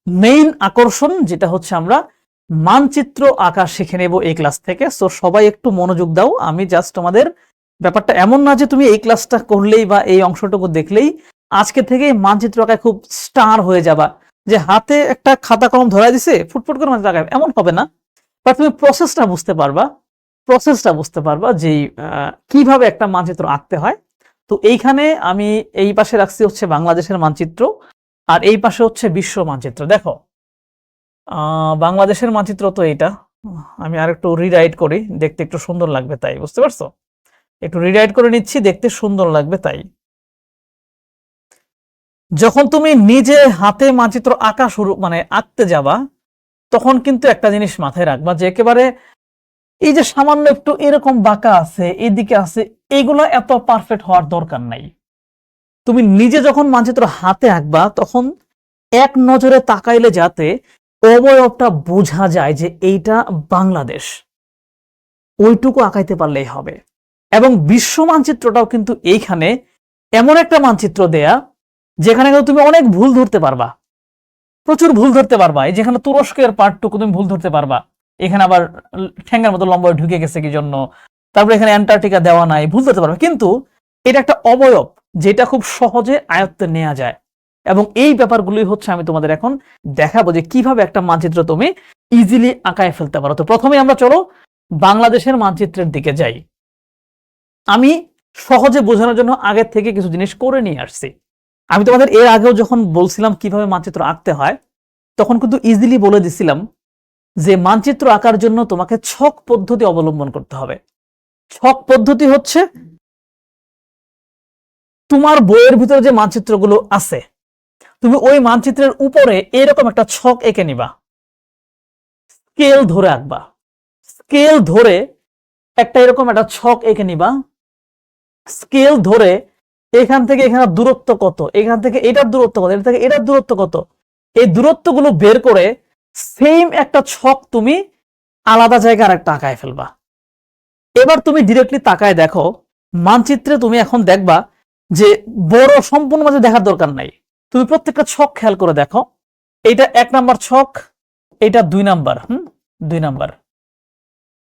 Main আকর্ষণ যেটা হচ্ছে আমরা মানচিত্র আঁকা শিখে নেব এই ক্লাস থেকে। সো সবাই একটু মনোযোগ দাও। আমি জাস্ট তোমাদের ব্যাপারটা এমন না যে তুমি এই ক্লাসটা করলেই বা এই অংশটুকু দেখলেই আজকে থেকে মানচিত্র আঁকায় খুব স্টার হয়ে যাবা, যে হাতে একটা খাতা কলম ধরা দিছে ফুটফুট করে মানচিত্র আঁকায়, এমন হবে না। বাট তুমি প্রসেসটা বুঝতে পারবা যে কিভাবে একটা মানচিত্র আঁকতে হয়। তো এইখানে আমি এই পাশে রাখছি হচ্ছে বাংলাদেশের মানচিত্র, আর এই পাশে হচ্ছে বিশ্ব মানচিত্র। দেখো বাংলাদেশের মানচিত্র তো এইটা, আমি আর একটু রিরাইট করি, দেখতে একটু সুন্দর লাগবে তাই, বুঝতে পারছো? একটু রিরাইট করে নিচ্ছি, দেখতে সুন্দর লাগবে তাই। যখন তুমি নিজে হাতে মানচিত্র আঁকা আঁকতে যাবা, তখন কিন্তু একটা জিনিস মাথায় রাখবা যে একেবারে এই যে সামান্য একটু এরকম বাঁকা আছে, এদিকে আছে, এগুলো এত পারফেক্ট হওয়ার দরকার নাই। তুমি নিজে যখন মানচিত্র হাতে আঁকবা তখন এক নজরে তাকাইলে যাতে অবয়বটা বোঝা যায় যে এইটা বাংলাদেশ, ওইটুকু আঁকাইতে পারলেই হবে। এবং বিশ্ব মানচিত্রটাও কিন্তু এইখানে এমন একটা মানচিত্র দেয়া যেখানে কিন্তু তুমি অনেক ভুল ধরতে পারবা, প্রচুর ভুল ধরতে পারবা। এই যেখানে তুরস্কের পার্টটুকু তুমি ভুল ধরতে পারবা, এখানে আবার ঠ্যাঙ্গার মতো লম্বা ঢুকে গেছে কি জন্য, তারপরে এখানে অ্যান্টার্কটিকা দেওয়া নাই, ভুল ধরতে পারবা। কিন্তু এটা একটা অবয়ব যেটা খুব সহজে আয়ত্তে নেওয়া যায়, এবং এই ব্যাপারগুলি হচ্ছে আমি তোমাদের এখন দেখাবো যে কিভাবে একটা মানচিত্র তুমি ইজিলি আঁকায় ফেলতে পারো। তো প্রথমে আমরা চলো বাংলাদেশের মানচিত্রের দিকে যাই। আমি সহজে বোঝানোর জন্য আগের থেকে কিছু জিনিস করে নিয়ে আসছি। আমি তোমাদের এর আগেও যখন বলছিলাম কিভাবে মানচিত্র আঁকতে হয়, তখন কিন্তু ইজিলি বলে দিছিলাম যে মানচিত্র আঁকার জন্য তোমাকে ছক পদ্ধতি অবলম্বন করতে হবে। ছক পদ্ধতি হচ্ছে তোমার বইয়ের ভিতরে যে মানচিত্রগুলো আছে, তুমি ওই মানচিত্রের উপরে এরকম একটা ছক এঁকে নিবা, স্কেল ধরে আঁকবা, স্কেল ধরে একটা এরকম একটা ছক এঁকে নিবা, স্কেল ধরে এখান থেকে এখানে দূরত্ব কত, এখান থেকে এটার দূরত্ব কত, এটা থেকে এটার দূরত্ব কত, এই দূরত্বগুলো বের করে সেম একটা ছক তুমি আলাদা জায়গায় আরেকটা আঁকায় ফেলবা। এবার তুমি ডিরেক্টলি তাকায় দেখো মানচিত্রে, তুমি এখন দেখবা যে বড় সম্পূর্ণ মাঝে দেখার দরকার নাই, তুমি প্রত্যেকটা ছক খেয়াল করে দেখো। এইটা 1 নাম্বার ছক, এটা 2 নাম্বার, 2 নাম্বার।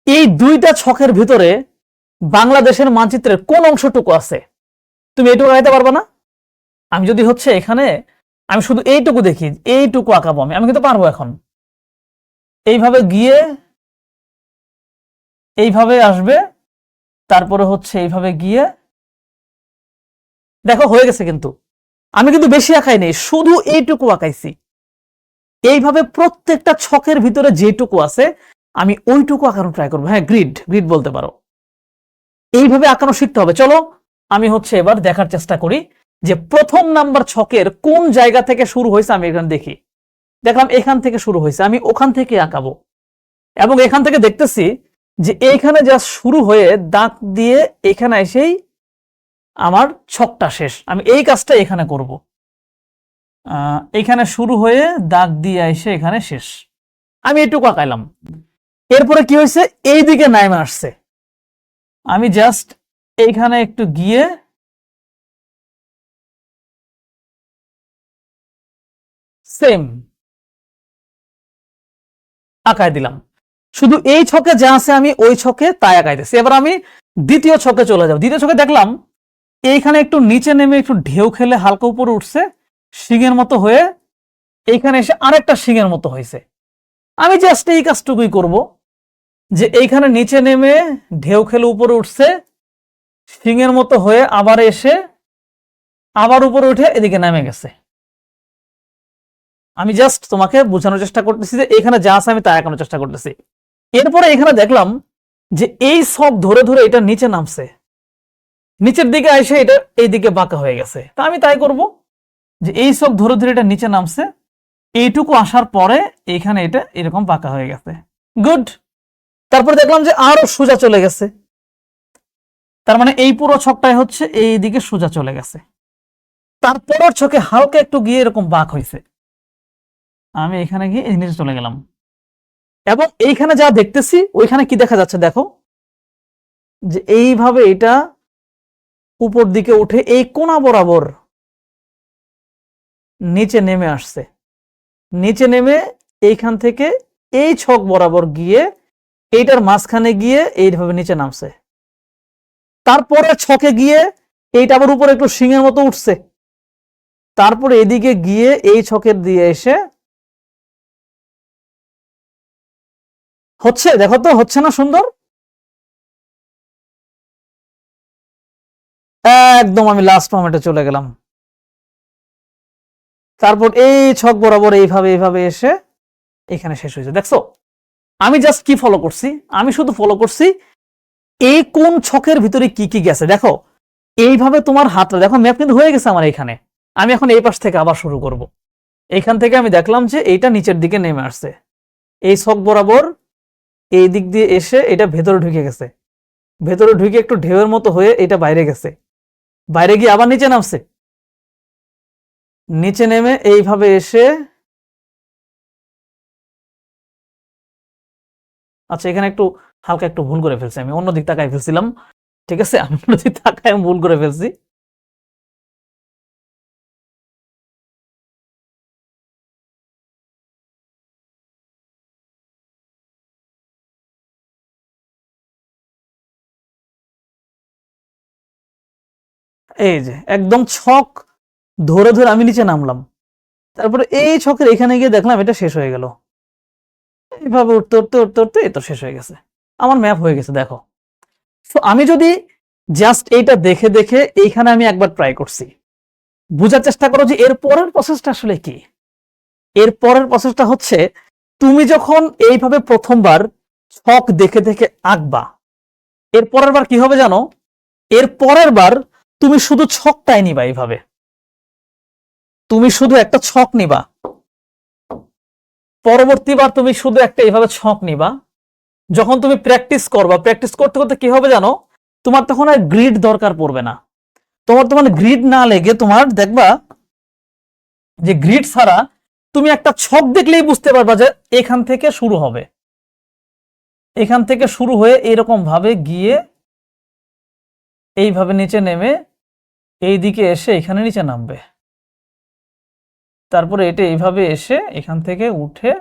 এই দুইটা ছকের ভিতরে বাংলাদেশের মানচিত্রের কোন অংশটুকু আছে তুমি এইটুকু আঁকাইতে পারবা না? আমি যদি হচ্ছে এখানে আমি শুধু এইটুকু দেখি, এইটুকু আঁকাবো, আমি কিন্তু পারবো। এখন এইভাবে গিয়ে এইভাবে আসবে, তারপরে হচ্ছে এইভাবে গিয়ে দেখো হয়ে গেছে। কিন্তু আমি কিন্তু বেশি আঁকাই নেই, শুধু এইটুকু আঁকাইছি। এইভাবে প্রত্যেকটা ছকের ভিতরে যেটুকু আছে আমি ওইটুকু আঁকানো ট্রাই করবো। হ্যাঁ, গ্রিড গ্রিড বলতে পারো। এইভাবে আঁকানো শিখতে হবে। চলো আমি হচ্ছে এবার দেখার চেষ্টা করি যে প্রথম নাম্বার ছকের কোন জায়গা থেকে শুরু হয়েছে। আমি এখানে দেখি, দেখলাম এখান থেকে শুরু হয়েছে, আমি ওখান থেকে আঁকাবো। এবং এখান থেকে দেখতেছি যে এইখানে যা শুরু হয়ে দাগ দিয়ে এখানে এসেই আমার ছকটা শেষ। আমি এই কাজটা এখানে করব, এখানে শুরু হয়ে দাগ দিয়ে এসে এখানে শেষ। আমি এটুকু আঁকাইলাম। এরপরে কি হয়েছে, এই দিকে নাইমে আসছে, আমি জাস্ট এইখানে একটু গিয়ে সেম আঁকায় দিলাম। শুধু এই ছকে যা আছে আমি ওই ছকে তাই আঁকাইতেছি। এবার আমি দ্বিতীয় ছকে চলে যাব। দ্বিতীয় ছকে দেখলাম এইখানে একটু নিচে নেমে একটু ঢেউ খেলে হালকা উপরে উঠছে, শিঙের মতো হয়ে এইখানে এসে আরেকটা শিঙের মতো হয়েছে। আমি জাস্ট এই কাজটুকুই করব যে এইখানে নিচে নেমে ঢেউ খেলে উপরে উঠছে, শিঙের মতো হয়ে আবার এসে আবার উপরে উঠে এদিকে নেমে গেছে। আমি জাস্ট তোমাকে বোঝানোর চেষ্টা করতেছি যে এখানে যা আছে আমি তা আঁকানোর চেষ্টা করতেছি। এরপরে এখানে দেখলাম যে এই ছক ধরে ধরে এটা নিচে নামছে, নিচের দিকে এসে এটা এই দিকে বাঁকা হয়ে গেছে। তা আমি তাই করব যে এই ছক ধরে ধরে এটা নিচে নামছে, এইটুকু আসার পরে এইখানে এটা এরকম বাঁকা হয়ে গেছে। গুড। তারপরে দেখলাম যে আরো সোজা চলে গেছে, তার মানে এই পুরো ছকটাই হচ্ছে এই দিকে সোজা চলে গেছে। তারপরের ছকে হালকা একটু গিয়ে এরকম বাঁক হয়েছে, আমি এখানে গিয়ে এই নিচে চলে গেলাম। এবং এইখানে যা দেখতেছি ওইখানে কি দেখা যাচ্ছে দেখো, যে এইভাবে এটা উপর দিকে উঠে এই কোণা বরাবর নিচে নেমে আসছে। নিচে নেমে এইখান থেকে এই ছক বরাবর গিয়ে এইটার মাঝখানে গিয়ে এইভাবে নিচে নামছে, তারপরে ছকে গিয়ে এইটা আবার উপরে একটু শিঙের মতো উঠছে, তারপরে এদিকে গিয়ে এই ছকের দিয়ে এসে হচ্ছে, দেখো তো হচ্ছে না সুন্দর? একদম আমি লাস্ট মোমেন্টে চলে গেলাম, তারপর এই ছক বরাবর এইভাবে এইভাবে এসে এখানে শেষ হয়েছে। দেখছো আমি জাস্ট কি ফলো করছি, আমি শুধু ফলো করছি এই কোন ছকের ভিতরে কি কি গেছে। দেখো এইভাবে তোমার হাতটা দেখো, ম্যাপ কিন্তু হয়ে গেছে আমার এখানে। আমি এখন এই পাশ থেকে আবার শুরু করব। এইখান থেকে আমি দেখলাম যে এইটা নিচের দিকে নেমে আসছে, এই ছক বরাবর এই দিক দিয়ে এসে এটা ভেতরে ঢুকে গেছে, ভেতরে ঢুকে একটু ঢেউয়ের মতো হয়ে এটা বাইরে গেছে, বাইরে গিয়ে আবার নিচে নামছে, নিচে নেমে এইভাবে এসে, আচ্ছা এখানে একটু হালকা একটু ভুল করে ফেলছি, আমি অন্য দিক তাকায় ফেলছিলাম, ঠিক আছে, আমি অন্য দিক তাকায় ভুল করে ফেলছি। এই যে একদম ছক ধরে ধরে আমি নিচে নামলাম, তারপরে এই ছকের এখানে গিয়ে দেখলাম এটা শেষ হয়ে গেল, এইভাবে উঠতে উঠতে উঠতে উঠতে এই তো শেষ হয়ে গেছে, আমার ম্যাপ হয়ে গেছে। দেখো তো আমি যদি জাস্ট এইটা দেখে দেখে এইখানে আমি একবার ট্রাই করছি, বোঝার চেষ্টা করো যে এর পরের প্রসেসটা আসলে কি। এর পরের প্রসেসটা হচ্ছে তুমি যখন এইভাবে প্রথমবার ছক দেখে দেখে আঁকবা, এর পরের বার কি হবে জানো, এর পরের বার তুমি শুধু ছকটাই নিবা, এইভাবে তুমি শুধু একটা ছক নিবা, পরবর্তীবার তুমি শুধু একটা এইভাবে ছক নিবা। যখন তুমি প্র্যাকটিস করবা, প্র্যাকটিস করতে করতে কি হবে জানো, তোমার তখন আর গ্রিড দরকার পড়বে না, তোমার তখন গ্রিড না লেগে তোমার দেখবা যে গ্রিড ছাড়া তুমি একটা ছক দেখলেই বুঝতে পারবা যে এখান থেকে শুরু হবে, এখান থেকে শুরু হয়ে এরকম ভাবে গিয়ে এইভাবে নিচে নেমে এই দিকে এসে এখানে নিচে নামবে, তারপরে এটা এইভাবে এসে এখান থেকে উঠে,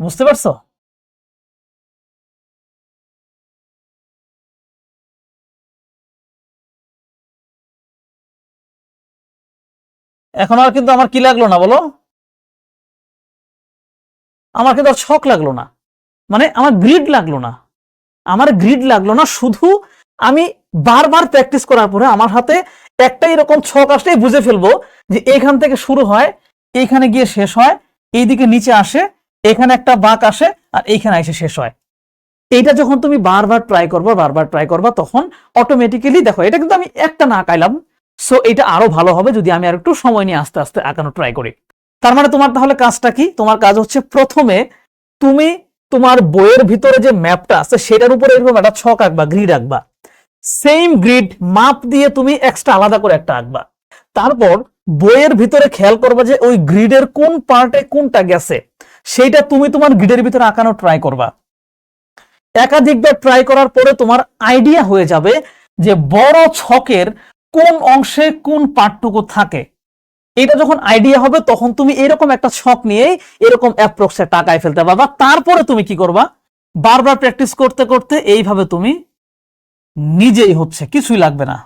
বুঝতে পারছো? এখন আর কিন্তু আমার কি লাগলো না বলো, আমার কিন্তু আর ছক লাগলো না, মানে আমার গ্রিড লাগলো না, আমার গ্রিড লাগলো না, শুধু আমি বারবার প্র্যাকটিস করার পরে আমার হাতে একটা এরকম ছক আসলেই বুঝে ফেলবো যে এখান থেকে শুরু হয়, এইখানে গিয়ে শেষ হয়, এইদিকে নিচে আসে, এখানে একটা বাঁক আসে, আর এইখানে এসে শেষ হয়। এইটা যখন তুমি বারবার ট্রাই করবা, বারবার ট্রাই করবা, তখন অটোমেটিক্যালি দেখো এটা কিন্তু আমি একটা না আঁকাইলাম, সো এটা আরো ভালো হবে যদি আমি আর একটু সময় নিয়ে আস্তে আস্তে আঁকানো ট্রাই করি। তার মানে তোমার তাহলে কাজটা কি, তোমার কাজ হচ্ছে প্রথমে তুমি তোমার বইয়ের ভিতরে যে ম্যাপটা আছে সেটার উপরে এরকম একটা ছক আঁকবা, গ্রিড আঁকবা, সেম গ্রিড মাপ দিয়ে তুমি এক্সট্রা আলাদা করে একটা আঁকবা। তারপর বইয়ের ভিতরে খেয়াল করবা যে ওই গ্রিডের কোন পার্টে কোনটা গেছে, সেইটা তুমি তোমার গ্রিডের ভিতরে আঁকানো ট্রাই করবা। একাধিকবার ট্রাই করার পরে তোমার আইডিয়া হয়ে যাবে যে বড় ছকের কোন অংশে কোন পার্টটুকু থাকে। এটা যখন আইডিয়া হবে তখন তুমি এরকম একটা ছক নিয়ে এরকম অ্যাপ্রক্সে টাকায় ফেলতে পারবা। তারপরে তুমি কি করবা, বারবার প্র্যাকটিস করতে করতে এইভাবে তুমি নিজেই হচ্ছে, কিছুই লাগবে না,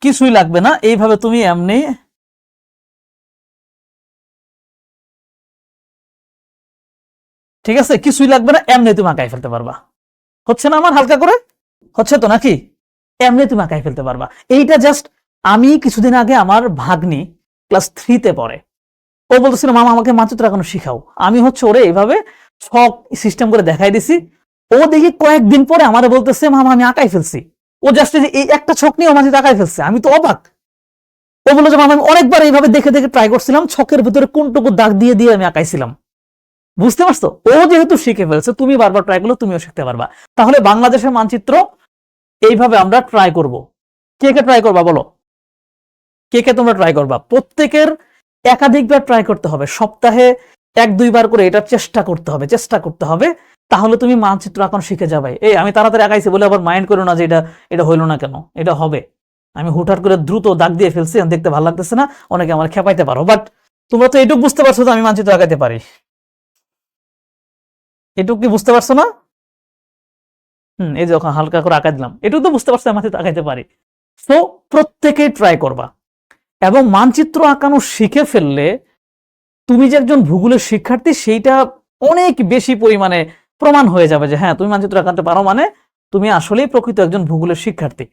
কিছুই লাগবে না, এইভাবে তুমি এমনি ঠিক আছে, কিছুই লাগবে না, এমনি তুমি আঁকাই ফেলতে পারবা। হচ্ছে না আমার হালকা করে, হচ্ছে তো নাকি? এমনি তুমি আঁকাই ফেলতে পারবা। এইটা জাস্ট আমি কিছুদিন আগে আমার ভাগ্নি ক্লাস 3-তে পড়ে, ও বলতেছিল মামা আমাকে মানচিত্র আঁকানো শিখাও। আমি হচ্ছে ওরে এইভাবে ছক সিস্টেম করে দেখাই দিছি, ও দেখি কয়েকদিন পরে আমারে বলতেছে মামা আমি আঁকাই ফেলছি। ও জাস্ট এই একটা ছক নিয়ে ও মানচিত্র আঁকাই ফেলছে, আমি তো অবাক। ও বললো যে মামা আমি অনেকবার এইভাবে দেখে দেখে ট্রাই করছিলাম, ছকের ভিতরে কোনটুকু দাগ দিয়ে দিয়ে আমি আঁকাইছিলাম। বুঝতে পারছো? ও যেহেতু শিখে ফেলছে, তুমি বারবার ট্রাই করলে তুমিও শিখতে পারবা। তাহলে বাংলাদেশের মানচিত্র এইভাবে আমরা ট্রাই করব। কে কে ট্রাই করবা বলো, কে কে তোমরা ট্রাই করবা? প্রত্যেকের একাধিকবার ট্রাই করতে হবে, সপ্তাহে 1-2 বার করে এটা চেষ্টা করতে হবে, চেষ্টা করতে হবে, তাহলে তুমি মানচিত্র আঁকানো শিখে যাবে। এই আমি তাড়াতাড়ি আঁকাইছি বলে আবার মাইন্ড করো না যে এটা এটা হইলো না কেন, এটা হবে। আমি হুটহাট করে দ্রুত দাগ দিয়ে ফেলছি, দেখতে ভালো লাগতেছে না, অনেকে আমার খেপাইতে পারো, বাট তোমরা তো এটুকু বুঝতে পারছো তো আমি মানচিত্র আঁকাইতে পারি, এটুকু কি বুঝতে পারছো না? এই যে ওখানে হালকা করে আঁকাই দিলাম, এটুকু তো বুঝতে পারছো আমি মানচিত্র আঁকাইতে পারি। তো প্রত্যেকেই ট্রাই করবা, এবং মানচিত্র আঁকানো শিখে ফেললে তুমি যে একজন ভূগোলের শিক্ষার্থী সেইটা অনেক বেশি পরিমাণে প্রমাণ হয়ে যাবে যে হ্যাঁ তুমি মানচিত্র আঁকাতে পারো, মানে তুমি আসলেই প্রকৃত একজন ভূগোলের শিক্ষার্থী।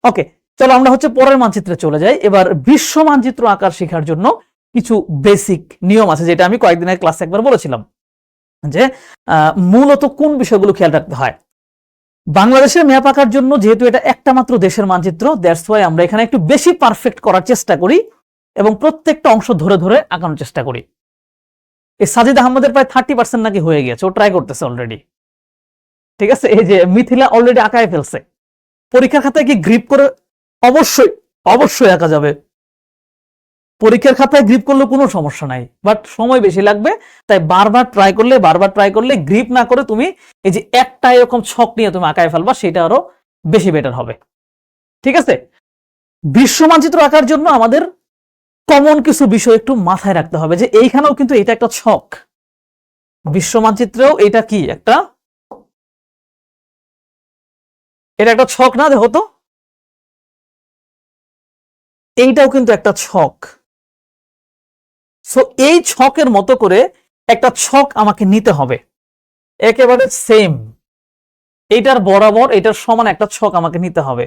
ওকে, চলো আমরা হচ্ছে পরের মানচিত্রে চলে যাই। এবার বিশ্ব মানচিত্র আঁকার শেখার জন্য কিছু বেসিক নিয়ম আছে, যেটা আমি কয়েকদিন আগে ক্লাসে একবার বলেছিলাম যে মূলত কোন বিষয়গুলো খেয়াল রাখতে হয়। বাংলাদেশের ম্যাপ আঁকার জন্য যেহেতু এটা একটা মাত্র দেশের মানচিত্র, দ্যাটস ওয়াই আমরা এখানে একটু বেশি পারফেক্ট করার চেষ্টা করি এবং প্রত্যেকটা অংশ ধরে ধরে আঁকানোর চেষ্টা করি। এই সাজিদ আহমদের প্রায় 30% নাকি হয়ে গেছে, ও ট্রাই করতেছে অলরেডি। ঠিক আছে, এই যে মিথিলা অলরেডি আঁকায় ফেলছে। পরীক্ষার খাতায় কি গ্রিপ করে? অবশ্যই অবশ্যই আঁকা যাবে। পরীক্ষার খাতায় গ্রিপ করলে কোনো সমস্যা নাই, বাট সময় বেশি লাগবে। তাই বারবার ট্রাই করলে গ্রিপ না করে তুমি এই যে একটা এরকম ছক নিয়ে তুমি আঁকায় ফেলবা, সেটা আরো বেশি বেটার হবে। ঠিক আছে, বিশ্ব মানচিত্র আঁকার জন্য আমাদের কমন কিছু বিষয় একটু মাথায় রাখতে হবে, যে এইখানেও কিন্তু এটা একটা ছক, বিশ্ব মানচিত্রেও এটা কি একটা, এটা একটা ছক না? দেখো তো, এইটাও কিন্তু একটা ছক। সো এই ছকের মতো করে একটা ছক আমাকে নিতে হবে, একেবারে সেম এইটার বরাবর এটার সমান একটা ছক আমাকে নিতে হবে।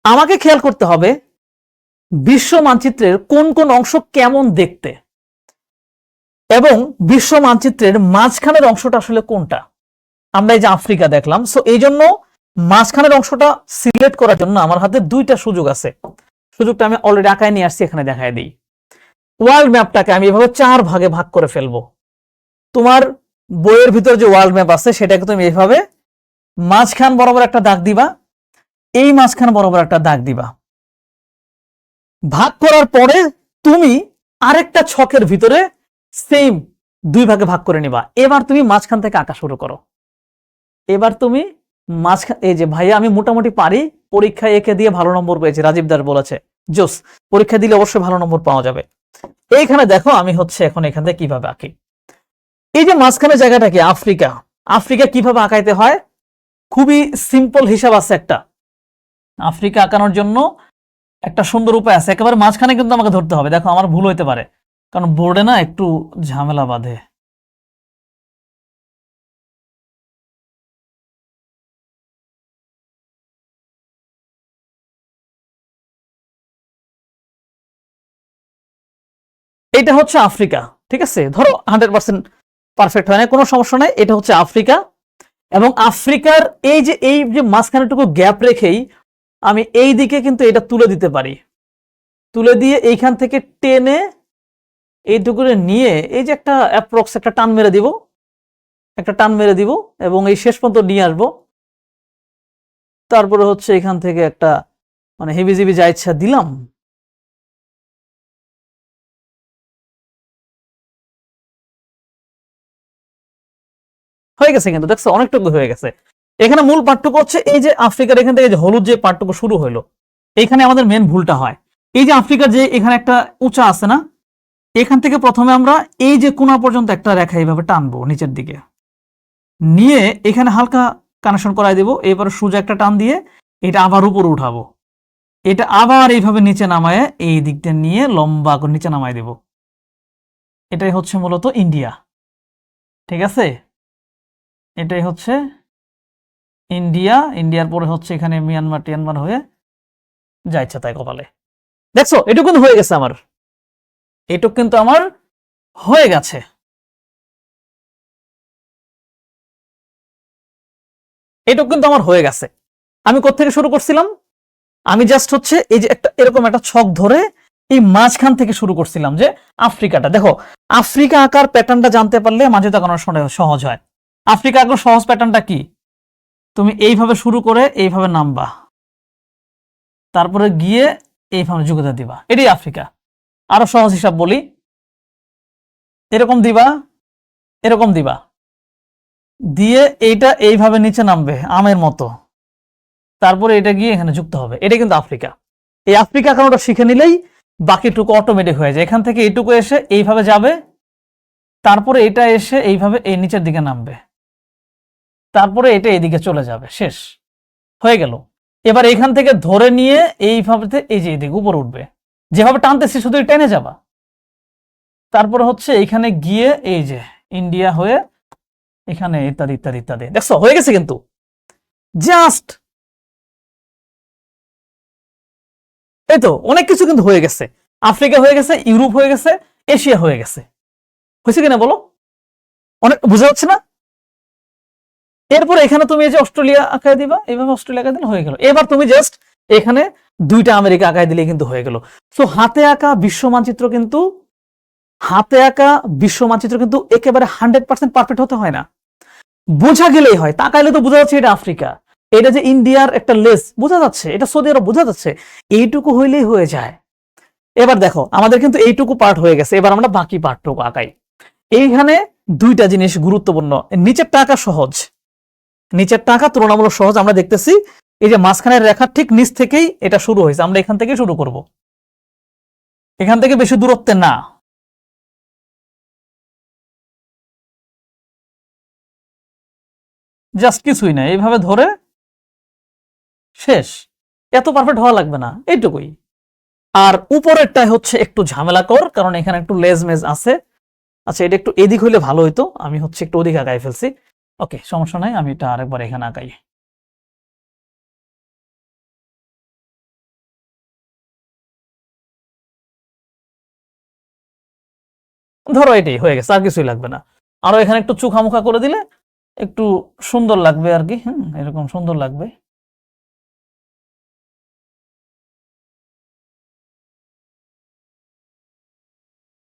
আমাকে খেয়াল করতে হবে বিশ্ব মানচিত্রের কোন কোন অংশ কেমন দেখতে, এবং বিশ্ব মানচিত্রের মাঝখানের অংশটা আসলে কোনটা। আমরা এই যে আফ্রিকা দেখলাম, সো এই জন্য মাঝখানের অংশটা সিলেক্ট করার জন্য আমার হাতে দুইটা সুযোগ আছে। সুযোগটা আমি অলরেডি আঁকায় নিয়ে আসছি, এখানে দেখায় দিই। ওয়ার্ল্ড ম্যাপটাকে আমি এভাবে 4 ভাগে ভাগ করে ফেলবো। তোমার বইয়ের ভিতর যে ওয়ার্ল্ড ম্যাপ আছে সেটাকে তুমি এইভাবে মাঝখান বরাবর একটা দাগ দিবা, এই মাঝখান বরাবর একটা দাগ দিবা। ভাগ করার পরে তুমি আরেকটা ছকের ভিতরে সেম 2 ভাগে ভাগ করে নিবা। এবার তুমি মাঝখান থেকে আঁকা শুরু করো। এবার তুমি মাঝখান, এই যে ভাইয়া আমি মোটামুটি পারি, পরীক্ষায় একে দিয়ে ভালো নম্বর পেয়েছি, রাজীব দাস বলেছে। জোস, পরীক্ষা দিলে অবশ্যই ভালো নম্বর পাওয়া যাবে। এইখানে দেখো আমি হচ্ছে এখন এখান থেকে কিভাবে আঁকি। এই যে মাঝখানে জায়গাটা কি আফ্রিকা, আফ্রিকা কিভাবে আঁকাইতে হয়? খুবই সিম্পল হিসাব আছে একটা। আফ্রিকা আঁকানোর জন্য একটা সুন্দর উপায় আছে, একেবারে মাঝখানে কিন্তু আমাকে ধরতে হবে। দেখো আমার ভুল হইতে পারে, কারণ বোর্ডে না একটু ঝামেলা বাঁধে। এটা হচ্ছে আফ্রিকা, ঠিক আছে? ধরো 100% পারফেক্ট হয় না, কোনো সমস্যা নাই। এটা হচ্ছে আফ্রিকা, এবং আফ্রিকার এই যে মাঝখানেটুকু গ্যাপ রেখেই আমি এই দিকে কিন্তু এটা তুলে দিতে পারি। তুলে দিয়ে এইখান থেকে টেনে এইটুকু নিয়ে এই যে একটা অ্যাপ্রক্স একটা টান মেরে দিব, একটা টান মেরে দিব, এবং এই শেষ পর্যন্ত নিয়ে আসবো। তারপরে হচ্ছে এখান থেকে একটা মানে হেবিজিবি যা ইচ্ছা দিলাম। হয়ে গেছে, কিন্তু দেখছো অনেকটুকু হয়ে গেছে। এখানে মূল পার্টটুকু হচ্ছে এই যে আফ্রিকার এখান থেকে যে হলুদ যে পার্টটুকু শুরু হলো, এখানে আমাদের মেন ভুলটা হয়। এই যে আফ্রিকার যে এখানে একটা উঁচা আছে না, এখান থেকে প্রথমে আমরা এই যে কোণা পর্যন্ত একটা রেখা এইভাবে টানবো নিচের দিকে, নিয়ে এখানে হালকা কানেকশন করাই দেবো। এবার সোজা একটা টান দিয়ে এটা আবার উপরে উঠাবো, এটা আবার এইভাবে নিচে নামায় এই দিকটা নিয়ে লম্বা করে নিচে নামাই দেব। এটাই হচ্ছে মূলত ইন্ডিয়া। ঠিক আছে, এটাই হচ্ছে ইন্ডিয়া। ইন্ডিয়ার পরে হচ্ছে এখানে মিয়ানমার টিয়ানমার হয়ে যা ইচ্ছা তাই কপালে। দেখছো এটুকু কিন্তু হয়ে গেছে আমার, এটুকু কিন্তু আমার হয়ে গেছে। এটুকু কিন্তু আমার হয়ে গেছে। আমি কোত্থেকে শুরু করছিলাম? আমি জাস্ট হচ্ছে এই যে একটা এরকম একটা ছক ধরে এই মাঝখান থেকে শুরু করছিলাম, যে আফ্রিকাটা দেখো। আফ্রিকা আঁকার প্যাটার্নটা জানতে পারলে মাঝে আঁকানো সহজ হয়। আফ্রিকা আঁকার সহজ প্যাটার্নটা কি? তুমি এইভাবে শুরু করে এইভাবে নামবা, তারপরে গিয়ে এইভাবে যোগদা দিবা, এটাই আফ্রিকা। আরো সহজ হিসাব বলি, এরকম দিবা, এরকম দিবা, দিয়ে এইটা এইভাবে নিচে নামবে আমের মতো, তারপরে এটা গিয়ে এখানে যুক্ত হবে। এটা কিন্তু আফ্রিকা। এই আফ্রিকা আঁকানোটা শিখে নিলেই বাকিটুকু অটোমেটিক হয়ে যায়। এখান থেকে এইটুকু এসে এইভাবে যাবে, তারপরে এটা এসে এইভাবে এই নিচের দিকে নামবে, তারপরে এটা এইদিকে চলে যাবে, শেষ হয়ে গেল। এবার এখান থেকে ধরে নিয়ে এইভাবে এই যে এইদিকে উপরে উঠবে, যেভাবে টানতেছি শুধু টেনে যাবা, তারপরে হচ্ছে এইখানে গিয়ে এই যে ইন্ডিয়া হয়ে এখানে ইত্যাদি ইত্যাদি ইত্যাদি। দেখছো হয়ে গেছে কিন্তু, জাস্ট এই তো অনেক কিছু কিন্তু হয়ে গেছে। আফ্রিকা হয়ে গেছে, ইউরোপ হয়ে গেছে, এশিয়া হয়ে গেছে। হয়েছে কিনা বলো? অনেক বোঝা যাচ্ছে না? এরপর এখানে তুমি এই যে অস্ট্রেলিয়া আঁকায় দিবা, এইভাবে অস্ট্রেলিয়া আঁকায় দিলে হয়ে গেল। এবার তুমি জাস্ট এখানে দুইটা আমেরিকা আঁকায় দিলে কিন্তু হয়ে গেল। সো হাতে আঁকা বিশ্ব মানচিত্র কিন্তু একেবারে 100% পারফেক্ট হতে হয় না, বোঝা গেলেই হয়। তাকাইলে তো বোঝা যাচ্ছে এটা আফ্রিকা, এটা যে ইন্ডিয়ার একটা লেস বোঝা যাচ্ছে, এটা সৌদি আরব বোঝা যাচ্ছে, এইটুকু হইলেই হয়ে যায়। এবার দেখো আমাদের কিন্তু এইটুকু পার্ট হয়ে গেছে, এবার আমরা বাকি পার্টটুকু আঁকাই। এইখানে দুইটা জিনিস গুরুত্বপূর্ণ। নিচের টাকা সহজ, নিচের টাকা তুলনামূলক সহজ। আমরা দেখতেছি এই যে মাঝখানের রেখার ঠিক নিচ থেকেই এটা শুরু হয়েছে, আমরা এখান থেকে শুরু করব, এখান থেকে বেশি দূরত্বে না। জাস্ট কিছুই না, এইভাবে ধরে শেষ। এত পারফেক্ট হওয়া লাগবে না, এইটুকুই। আর উপরেরটাই হচ্ছে একটু ঝামেলাকর, কারণ এখানে একটু লেজ মেজ আছে। আচ্ছা এটা একটু এদিক হইলে ভালো হইতো, আমি হচ্ছে একটু ওদিক আঁকাই ফেলছি। ওকে সমস্যা নাই, আমি এটা আরেকবার এখানে আঁকাই। ধরো এটাই হয়ে গেছে, আর কিছুই লাগবে না। আরো এখানে একটু চোখামুখা করে দিলে একটু সুন্দর লাগবে আর কি। এরকম সুন্দর লাগবে।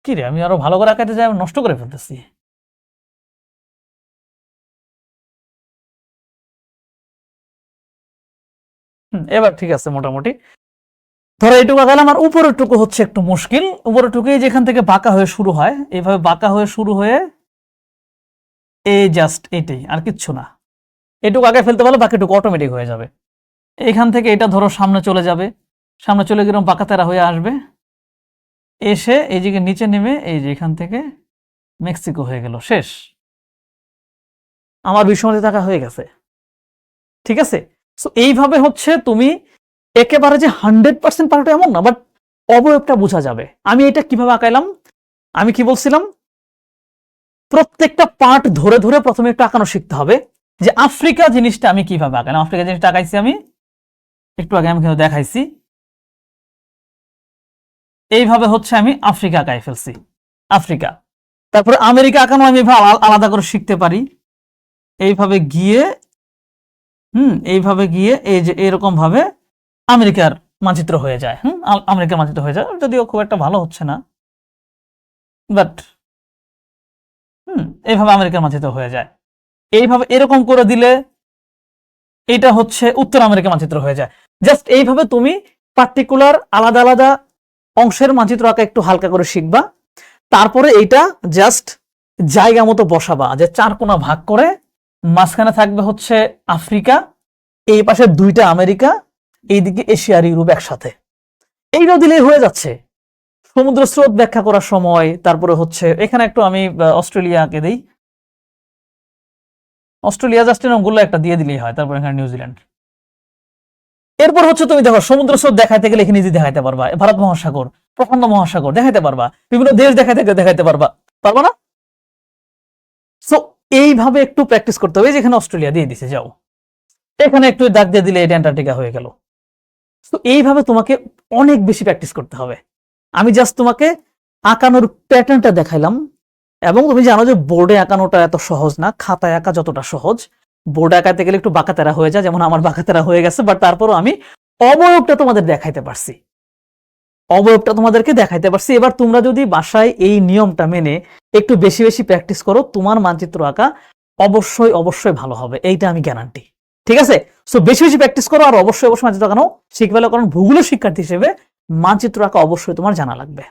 কি রে, আমি আরো ভালো করে আঁকাইতে যাই, আমি নষ্ট করে ফেলতেছি। এবার ঠিক আছে মোটামুটি। ধরো এইটুকু আঁকালাম, আর উপরের টুকু হচ্ছে একটু মুশকিল। উপরের টুকু এই যেখান থেকে বাঁকা হয়ে শুরু হয়, এইভাবে বাঁকা হয়ে শুরু হয়ে এই জাস্ট এটাই, আর কিচ্ছু না। এটুকু আগে ফেলতে পারলে বাকিটুকু অটোমেটিক হয়ে যাবে। এখান থেকে এটা ধরো সামনে চলে যাবে, সামনে চলে গেলাম বাঁকা তেরা হয়ে আসবে, এসে এই দিকে নিচে নেমে এই যে এখান থেকে মেক্সিকো হয়ে গেল, শেষ। আমার বিশ্বমতে টাকা হয়ে গেছে। ঠিক আছে, সো এইভাবে হচ্ছে তুমি একেবারে যে 100% পারো এমন না, বাট অবয়বটা বোঝা যাবে। আমি এটা কিভাবে আঁকাইলাম, আমি কি বলছিলাম, প্রত্যেকটা পার্ট ধরে ধরে প্রথমে একটু আঁকানো শিখতে হবে। যে আফ্রিকা জিনিসটা আমি কিভাবে আঁকালাম, আফ্রিকা জিনিসটা আঁকাইছি আমি একটু আগে, আমি কিন্তু দেখাইছি। এইভাবে হচ্ছে আমি আফ্রিকা আঁকাই ফেলছি, আফ্রিকা। তারপরে আমেরিকা আঁকানো আমি আলাদা করে শিখতে পারি। এইভাবে গিয়ে এইভাবে গিয়ে এই যে এরকম ভাবে আমেরিকার মানচিত্র হয়ে যায়। আমেরিকার মানচিত্র হয়ে যায়, যদিও খুব একটা ভালো হচ্ছে না, বাট এইভাবে আমেরিকার মানচিত্র হয়ে যায়। এইভাবে এরকম করে দিলে এটা হচ্ছে উত্তর আমেরিকার মানচিত্র হয়ে যায়। জাস্ট এইভাবে তুমি পার্টিকুলার আলাদা আলাদা অংশের মানচিত্র আঁকা একটু হালকা করে শিখবা। তারপরে এইটা জাস্ট জায়গা মতো বসাবা, যে চার কোণা ভাগ করে মাঝখানে থাকবে হচ্ছে আফ্রিকা, এই পাশে দুইটা আমেরিকা, এইদিকে এশিয়া আর ইউরোপ একসাথে। এইটা দিলেই হয়ে যাচ্ছে। সমুদ্র স্রোত ব্যাখ্যা করার সময় তারপরে হচ্ছে এখানে একটু আমি অস্ট্রেলিয়াকে দেই, অস্ট্রেলিয়া জাস্ট এরকমগুলো একটা দিয়ে দিলেই হয়, তারপর এখানে নিউজিল্যান্ড। এরপর হচ্ছে তুমি দেখো সমুদ্র স্রোত দেখাইতে গেলে এখানে নিজে দেখাইতে পারবা, ভারত মহাসাগর, প্রশান্ত মহাসাগর দেখাইতে পারবা, বিভিন্ন দেশ দেখাইতে পারবা, পারবা না? সো এইভাবে একটু প্র্যাকটিস করতে হবে। যেখানে অস্ট্রেলিয়া দিয়ে দিছে, যাও এখানে একটু দাগ দিয়ে দিলে এটা অ্যান্টার্কটিকা হয়ে গেল। তো এইভাবে তোমাকে অনেক বেশি প্র্যাকটিস করতে হবে। আমি জাস্ট তোমাকে আঁকানোর প্যাটার্নটা দেখাইলাম, এবং তুমি জানো যে বোর্ডে আঁকানোটা এত সহজ না, খাতায় আঁকা যতটা সহজ, বোর্ডে আঁকাতে গেলে একটু বাঁকাতেরা হয়ে যায়, যেমন আমার বাঁকাতেরা হয়ে গেছে। বাট তারপরও আমি অবয়বটা তোমাদের দেখাইতে পারছি, অবয়বটা তোমাদেরকে দেখাইতে পারছি। এবার তোমরা যদি বাসায় এই নিয়মটা মেনে একটু বেশি বেশি প্র্যাকটিস করো, তোমার মানচিত্র আঁকা অবশ্যই অবশ্যই ভালো হবে, এইটা আমি গ্যারান্টি। ঠিক আছে, সো বেশি বেশি প্র্যাকটিস করো, আর অবশ্যই অবশ্যই মানচিত্র আঁকানো শিখবে, কারণ ভূগোলের শিক্ষার্থী হিসেবে মানচিত্র আঁকা অবশ্যই তোমার জানা লাগবে।